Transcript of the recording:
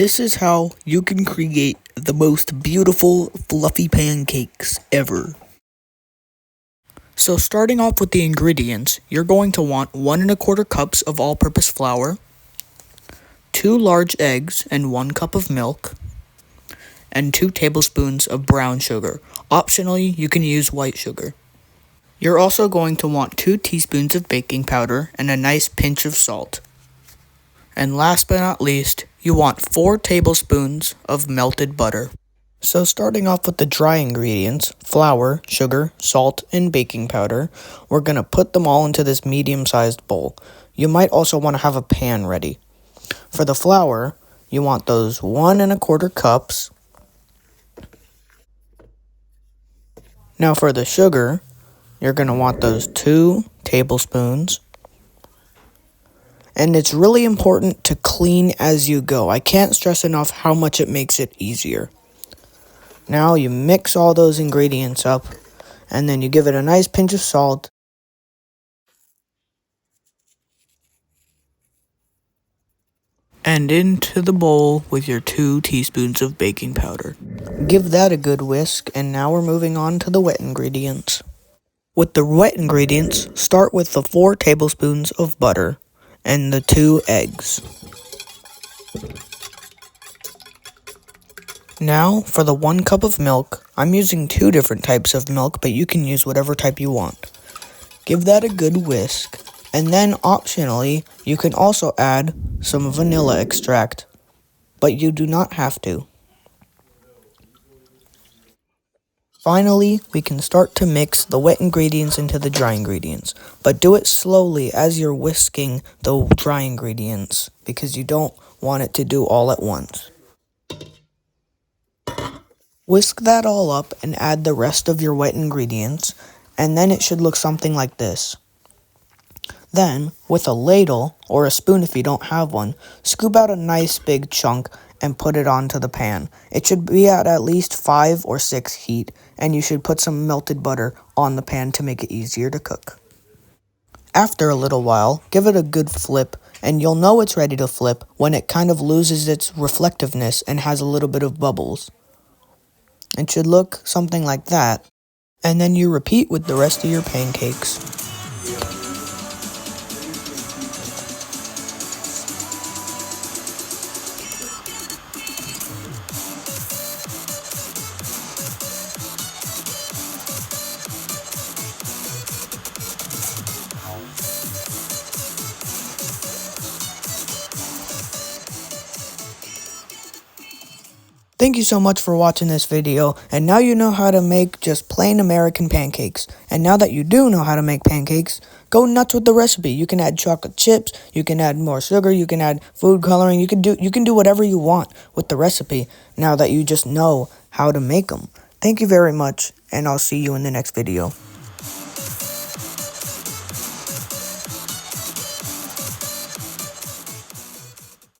This is how you can create the most beautiful fluffy pancakes ever. So starting off with the ingredients, you're going to want 1¼ cups of all-purpose flour, 2 large eggs and 1 cup of milk, and 2 tablespoons of brown sugar. Optionally, you can use white sugar. You're also going to want 2 teaspoons of baking powder and a nice pinch of salt. And last but not least, you want 4 tablespoons of melted butter. So starting off with the dry ingredients, flour, sugar, salt, and baking powder, we're going to put them all into this medium-sized bowl. You might also want to have a pan ready. For the flour, you want those 1¼ cups. Now for the sugar, you're going to want those 2 tablespoons. And it's really important to clean as you go. I can't stress enough how much it makes it easier. Now you mix all those ingredients up, and then you give it a nice pinch of salt. And into the bowl with your 2 teaspoons of baking powder. Give that a good whisk, and now we're moving on to the wet ingredients. With the wet ingredients, start with the 4 tablespoons of butter and the 2 eggs. Now, for the 1 cup of milk, I'm using 2 different types of milk, but you can use whatever type you want. Give that a good whisk, and then optionally, you can also add some vanilla extract, but you do not have to. Finally, we can start to mix the wet ingredients into the dry ingredients, but do it slowly as you're whisking the dry ingredients, because you don't want it to do all at once. Whisk that all up and add the rest of your wet ingredients, and then it should look something like this. Then, with a ladle, or a spoon if you don't have one, scoop out a nice big chunk and put it onto the pan. It should be at least 5 or 6 heat, and you should put some melted butter on the pan to make it easier to cook. After a little while, give it a good flip, and you'll know it's ready to flip when it kind of loses its reflectiveness and has a little bit of bubbles. It should look something like that, and then you repeat with the rest of your pancakes. Thank you so much for watching this video, and now you know how to make just plain American pancakes. And now that you do know how to make pancakes, go nuts with the recipe. You can add chocolate chips, you can add more sugar, you can add food coloring, you can do whatever you want with the recipe now that you just know how to make them. Thank you very much, and I'll see you in the next video.